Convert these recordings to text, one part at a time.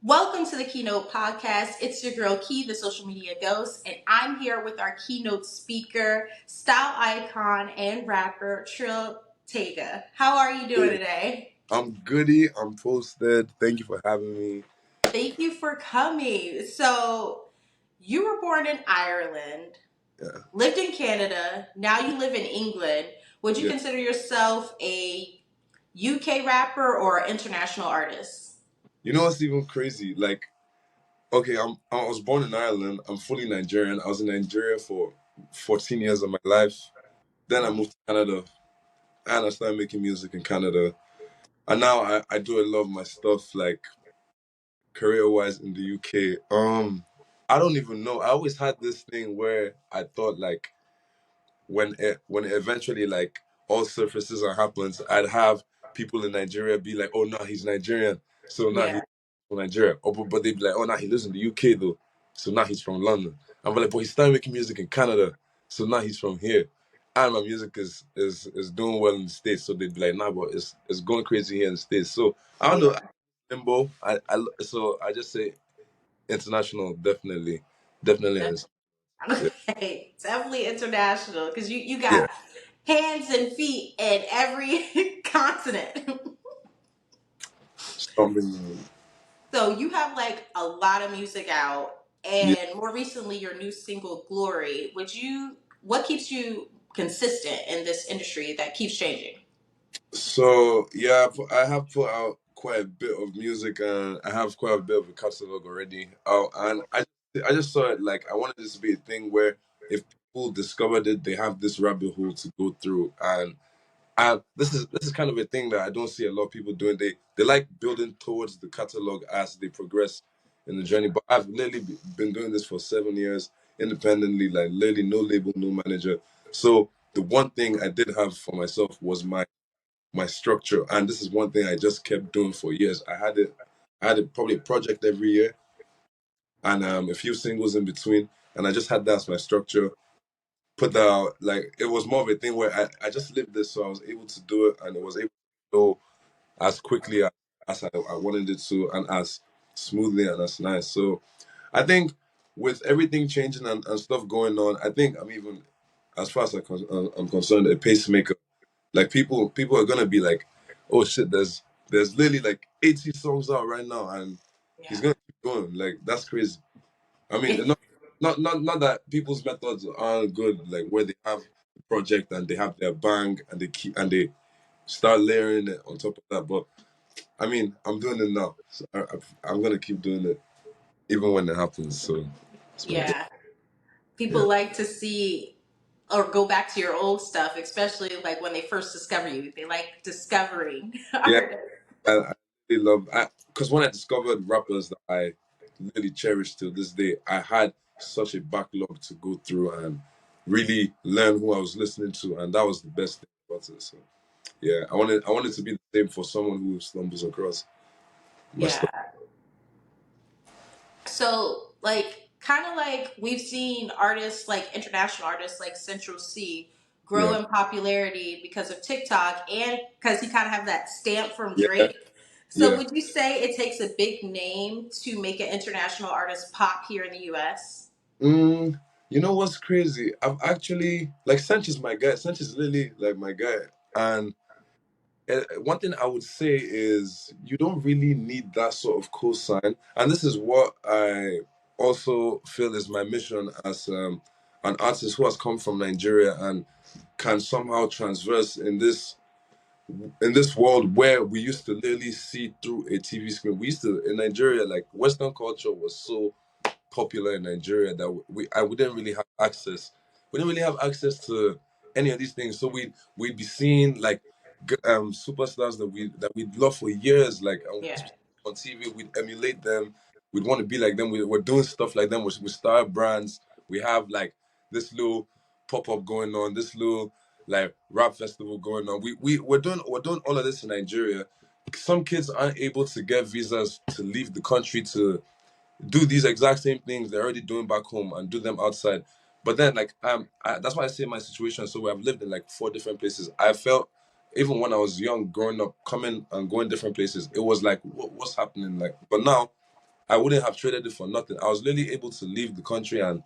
Welcome to the Keynote Podcast. It's your girl Key, the social media ghost, and I'm here with our keynote speaker, style icon, and rapper, Trill Tega. How are you doing Hey, today? I'm goody. I'm posted. Thank you for having me. Thank you for coming. So, you were born in Ireland, Yeah, lived in Canada, now you live in England. Would you yeah. consider yourself a UK rapper or international artist? You know what's even crazy? Like, okay, I was born in Ireland. I'm fully Nigerian. I was in Nigeria for 14 years of my life. Then I moved to Canada, and I started making music in Canada. And now I do a lot of my stuff like career-wise in the UK. I don't even know. I always had this thing where I thought like when it eventually like all surfaces and happens, I'd have people in Nigeria be like, "Oh no, he's Nigerian, so now he's Yeah. from Nigeria." Oh, but they'd be like, "Oh no, he lives in the UK though, so now he's from London." I'm like, "But he started making music in Canada, so now he's from here." And my music is doing well in the States, so they'd be like, "Nah, but it's going crazy here in the States." So I don't know, Yeah. limbo. So I just say international, definitely. Yeah, Okay, definitely international because you yeah. got hands and feet in every continent. Something. So you have like a lot of music out, Yeah. and more recently your new single "Glory." What keeps you consistent in this industry that keeps changing? So yeah, I have put out quite a bit of music, and I have quite a bit of a catalog already. And I just saw it like I wanted this to be a thing where if people discovered it, they have this rabbit hole to go through. And this is kind of a thing that I don't see a lot of people doing. They like building towards the catalog as they progress in the journey. But I've literally been doing this for 7 years independently, like literally no label, no manager. So the one thing I did have for myself was my structure, and this is one thing I just kept doing for years. I had probably a project every year, and a few singles in between, and I just had that as my structure. Put that out, like it was more of a thing where I just lived this, so I was able to do it, and it was able to go as quickly as I wanted it to, and as smoothly and as nice. So I think with everything changing and stuff going on, I think I'm even, as far as I'm concerned, a pacemaker. Like people are gonna be like, oh shit, there's literally like 80 songs out right now, and he's Yeah. gonna keep going. Like that's crazy. I mean, not that people's methods aren't good, like where they have the project and they have their bang and they start layering it on top of that. But I mean, I'm doing it now, so I'm gonna keep doing it even when it happens. So it's my Yeah. yeah, People like to see or go back to your old stuff, especially like when they first discover you. They like discovering yeah. artists. I really love because when I discovered rappers that I really cherish till this day, I had such a backlog to go through and really learn who I was listening to, and that was the best thing about it. So yeah, I wanted to be the same for someone who stumbles across my Yeah. stuff. So, like, kind of like we've seen artists, like international artists like Central C, grow Yeah, in popularity because of TikTok and because he kind of have that stamp from yeah, Drake. So, yeah. would you say it takes a big name to make an international artist pop here in the US? You know what's crazy? I've actually like Sanchez, my guy. Sanchez is literally like my guy, and one thing I would say is you don't really need that sort of cosign, and this is what I also feel is my mission as an artist who has come from Nigeria and can somehow transverse in this world where we used to literally see through a TV screen. We used to in Nigeria, like Western culture was so popular in Nigeria that we didn't really have access. We didn't really have access to any of these things. So we'd be seeing like superstars that we'd love for years, like Yeah. on TV. We'd emulate them. We'd want to be like them. We're doing stuff like them. We start brands. We have like this little pop up going on. This little like rap festival going on. We're doing all of this in Nigeria. Some kids aren't able to get visas to leave the country to do these exact same things they're already doing back home and do them outside. But then, like, that's why I say my situation. So I've lived in like four different places. I felt even when I was young, growing up, coming and going different places, it was like, what's happening? Like, but now I wouldn't have traded it for nothing. I was literally able to leave the country and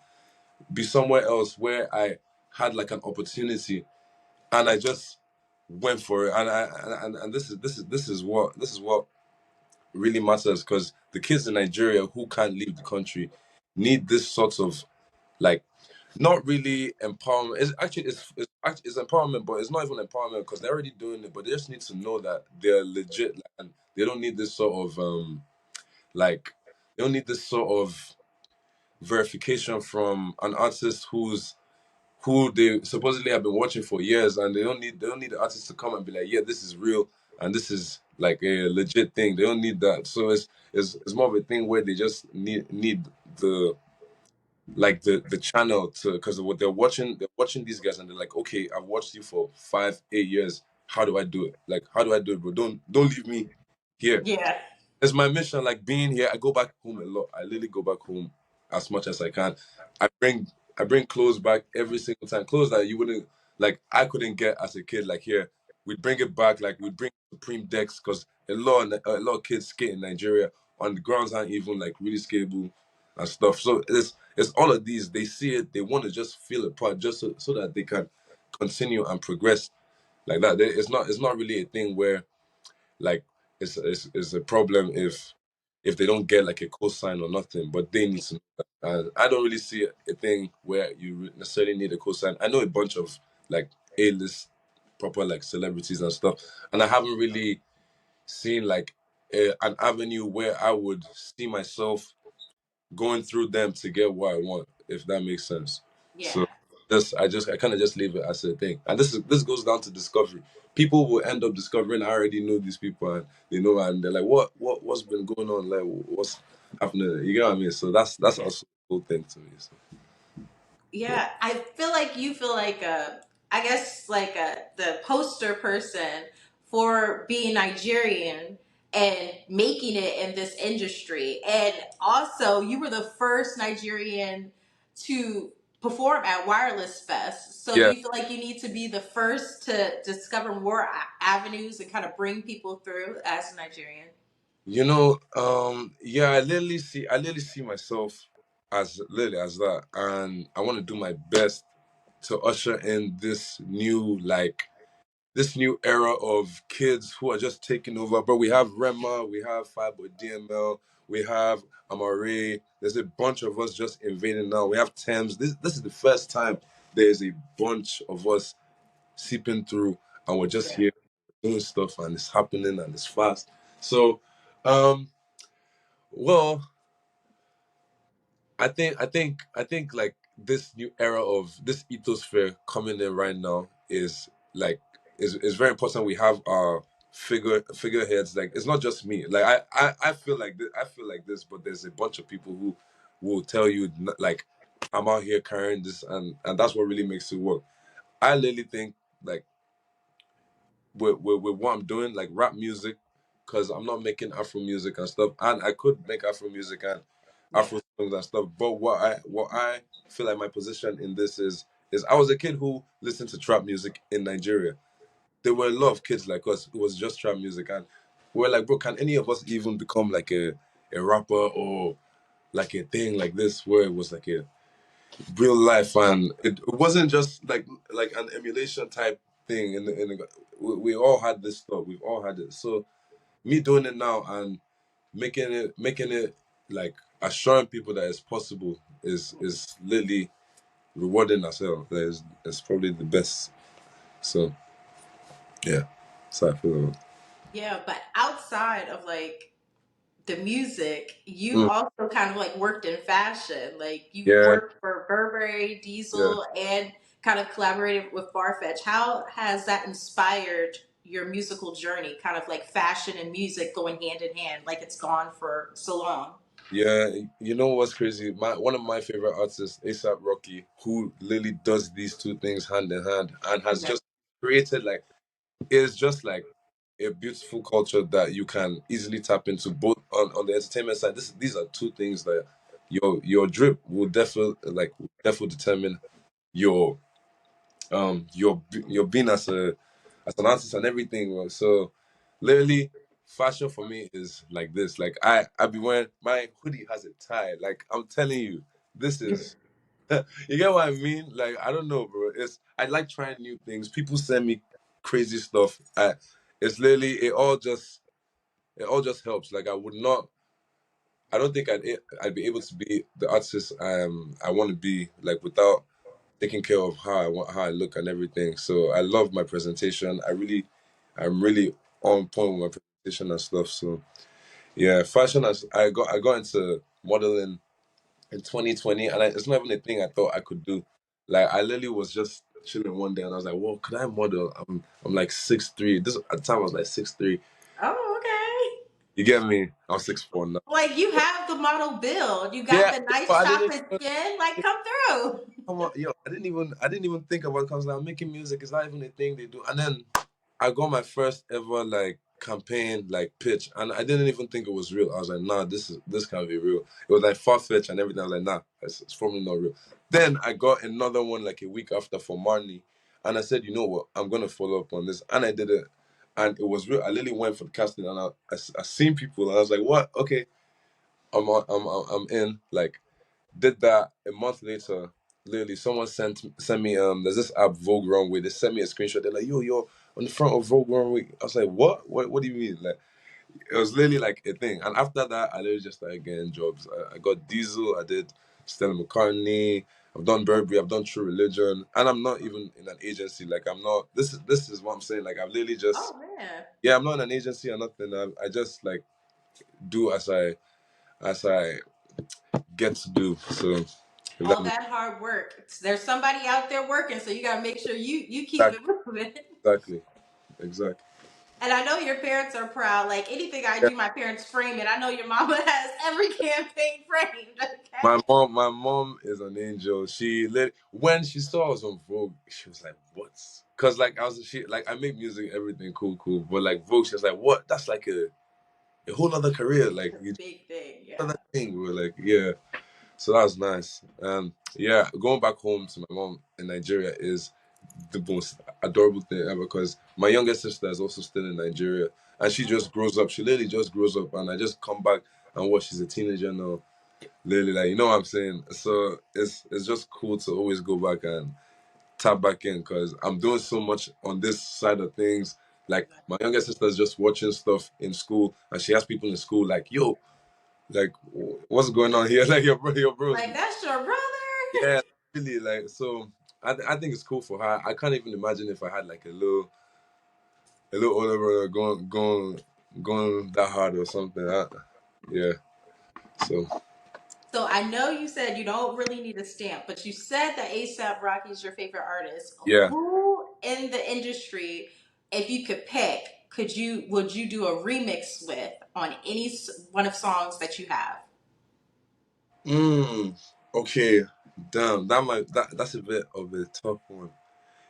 be somewhere else where I had like an opportunity, and I just went for it. And this is what really matters, because the kids in Nigeria who can't leave the country need this sort of, like, not really empowerment. It's empowerment, but it's not even empowerment because they're already doing it. But they just need to know that they're legit, like, and they don't need this sort of like they don't need this sort of verification from an artist who they supposedly have been watching for years, and they don't need the artist to come and be like, yeah, this is real and this is like a legit thing. They don't need that. So it's more of a thing where they just need the, like, the channel to, because what they're watching these guys, and they're like, okay, I've watched you for 5 8 years. How do I do it? Like, how do I do it, bro? Don't leave me here. Yeah. It's my mission. Like, being here, I go back home a lot. I literally go back home as much as I can. I bring I bring clothes back every single time. Clothes that you wouldn't, like, I couldn't get as a kid. Like, here, we'd bring it back. Like, we'd bring Supreme decks, because a lot of kids skate in Nigeria on the grounds aren't even like really skatable and stuff. So it's all of these. They see it. They want to just feel a part, just so that they can continue and progress like that. It's not really a thing where, like, it's a problem if they don't get like a cosign or nothing, but they need to know that. And I don't really see a thing where you necessarily need a cosign. I know a bunch of like A-list proper like celebrities and stuff, and I haven't really seen like an avenue where I would see myself going through them to get what I want, if that makes sense. Yeah. So I kind of just leave it as a thing. And this goes down to discovery. People will end up discovering, I already know these people, and they know, and they're like, what's been going on? Like, what's happening? You get what I mean? So that's also a cool thing to me. So, yeah. Yeah, I feel like you feel like I guess like the poster person for being Nigerian and making it in this industry. And also, you were the first Nigerian to perform at Wireless Fest. So, do Yeah. you feel like you need to be the first to discover more avenues and kind of bring people through as a Nigerian? Yeah, I literally see myself as literally as that, and I want to do my best to usher in this new era of kids who are just taking over. But we have Rema, we have Fireboy DML, we have Amare. There's a bunch of us just invading now. We have Thames. This is the first time there's a bunch of us seeping through, and we're just Yeah. here doing stuff, and it's happening, and it's fast. So, um, well, I think like this new era of this ethosphere coming in right now is like is very important. We have our figureheads. Like, it's not just me. Like, I feel like this, but there's a bunch of people who will tell you, like, I'm out here carrying this, and that's what really makes it work. I literally think, like, with what I'm doing, like rap music, because I'm not making Afro music and stuff, and I could make Afro music and Yeah. Afro songs and stuff. But what I feel like my position in this is I was a kid who listened to trap music in Nigeria. There were a lot of kids like us. It was just trap music, and we're like, bro, can any of us even become like a rapper or like a thing like this, where it was like a real life, and it wasn't just like an emulation type thing we all had this stuff, we've all had it. So me doing it now and making it like assuring people that it's possible is literally rewarding ourselves. That is probably the best. So yeah, so I feel about Yeah, but outside of like the music, it. you also kind of like worked in fashion. Like you Yeah, worked for Burberry, yeah. Diesel, and kind of collaborated with Farfetch. How has that inspired your musical journey? Kind of like fashion and music going hand in hand, like it's gone for so long. Yeah, you know what's crazy? One of my favorite artists, ASAP Rocky, who literally does these two things hand in hand and has Yeah. just created like, it's just like a beautiful culture that you can easily tap into, both on the entertainment side. These are two things that your drip will definitely determine your your being as an artist and everything. So literally, fashion for me is like this. Like I be wearing my hoodie has a tie. Like I'm telling you, this is you get what I mean? Like I don't know, bro. I like trying new things. People send me crazy stuff. It's literally it all just helps. Like I don't think I'd be able to be the artist I want to be like without taking care of how I look and everything. So I love my presentation. I'm really on point with my presentation and stuff. So yeah, fashion. As I got into modeling in 2020, and it's not even a thing I thought I could do. Like I literally was just chilling one day, and I was like, "Well, could I model?" I'm like 6'3". This at the time I was like 6'3". Oh, okay. You get me? I'm 6'4" now. Like you have the model build. You got Yeah, the but nice I didn't. chocolate skin. Like come through. Come on, yo, I didn't even think about it because like making music is not even a thing they do. And then I got my first ever like campaign like pitch, and I didn't even think it was real. I was like, nah, this can't be real. It was like far fetched and everything. I was like, nah, it's probably not real. Then I got another one like a week after for Marnie, and I said, you know what, I'm gonna follow up on this, and I did it, and it was real. I literally went for the casting, and I seen people, and I was like, what? Okay, I'm in. Like did that a month later. Literally, someone sent me there's this app Vogue Runway. They sent me a screenshot. They're like, yo, you're on the front of Vogue Runway. I was like, what? What do you mean? Like it was literally like a thing. And after that, I literally just started getting jobs. I got Diesel. I did Stella McCartney. I've done Burberry. I've done True Religion, and I'm not even in an agency. Like I'm not. This is what I'm saying. Like I've literally just Oh man. yeah. I'm not in an agency or nothing. I just like do as I get to do. So if that All makes that hard work. There's somebody out there working, so you gotta make sure you keep sense. it moving. Exactly. And I know your parents are proud. Like anything I Yeah. do, my parents frame it. I know your mama has every campaign framed. My Okay. mom, my mom is an angel. When she saw us on Vogue, she was like, "What?" Cause like I make music, everything cool. But like Vogue, she was like, "What? That's like a whole other career. Like It's you a big thing. do Yeah. another thing." We were like, "Yeah." So that was nice. Yeah, going back home to my mom in Nigeria is the most adorable thing ever. Because my youngest sister is also still in Nigeria, and she just grows up. She literally just grows up, and I just come back and watch. She's a teenager now. Literally, like you know what I'm saying. So it's just cool to always go back and tap back in because I'm doing so much on this side of things. Like my younger sister is just watching stuff in school, and she has people in school like, "Yo, like, what's going on here?" Like your bros. Like that's your brother. Yeah, really. Like, so I think it's cool for her. I can't even imagine if I had like a little older brother going that hard or something. Yeah. So So I know you said you don't really need a stamp, but you said that ASAP Rocky is your favorite artist. yeah. Who in the industry, if you could pick, would you do a remix with on one of songs that you have? Mm, okay. Damn, that's a bit of a tough one.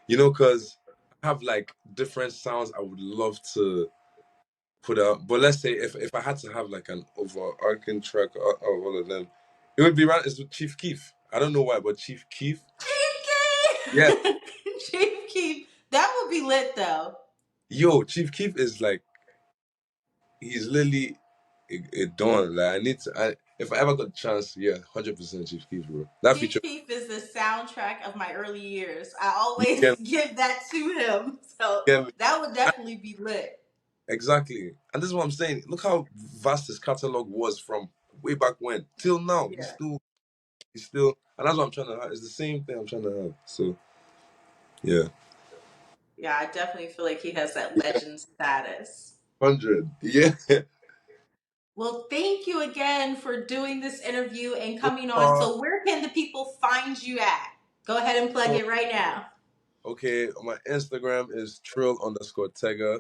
Because I have like different sounds I would love to put out. But let's say if I had to have like an overarching track of all of them, it would be right. It's with Chief Keef. I don't know why, but Chief Keef. Yeah, Chief Keef, Chief Keef, that would be lit though. yo, Chief Keef is like he's literally a don. Like I need to. If I ever got a chance, yeah, 100% Chief Keef, bro. That Chief feature. Keef is the soundtrack of my early years. I You always get, give that to him, so get me? that would definitely be lit. Exactly. And this is what I'm saying. Look how vast his catalog was from way back when till now. He's Yeah. still, and that's what I'm trying to have. It's the same thing I'm trying to have. So, yeah. Yeah, I definitely feel like he has that Yeah. legend status. 100. Yeah. Well, thank you again for doing this interview and No coming on. problem. So, where can the people find you at? Go ahead and plug So, it right now. okay, my Instagram is Trill_Tega.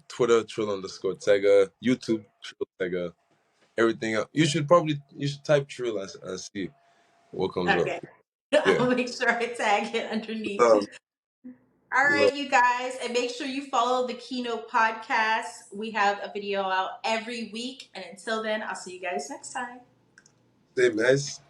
Twitter Trill_Tega. YouTube Trill Tega. Everything else. You should type Trill and see what comes up. Okay. Yeah. I'll make sure I tag it underneath. Love, All love. right, you guys, and make sure you follow the Keynote podcast. We have a video out every week. And until then, I'll see you guys next time. Same, guys.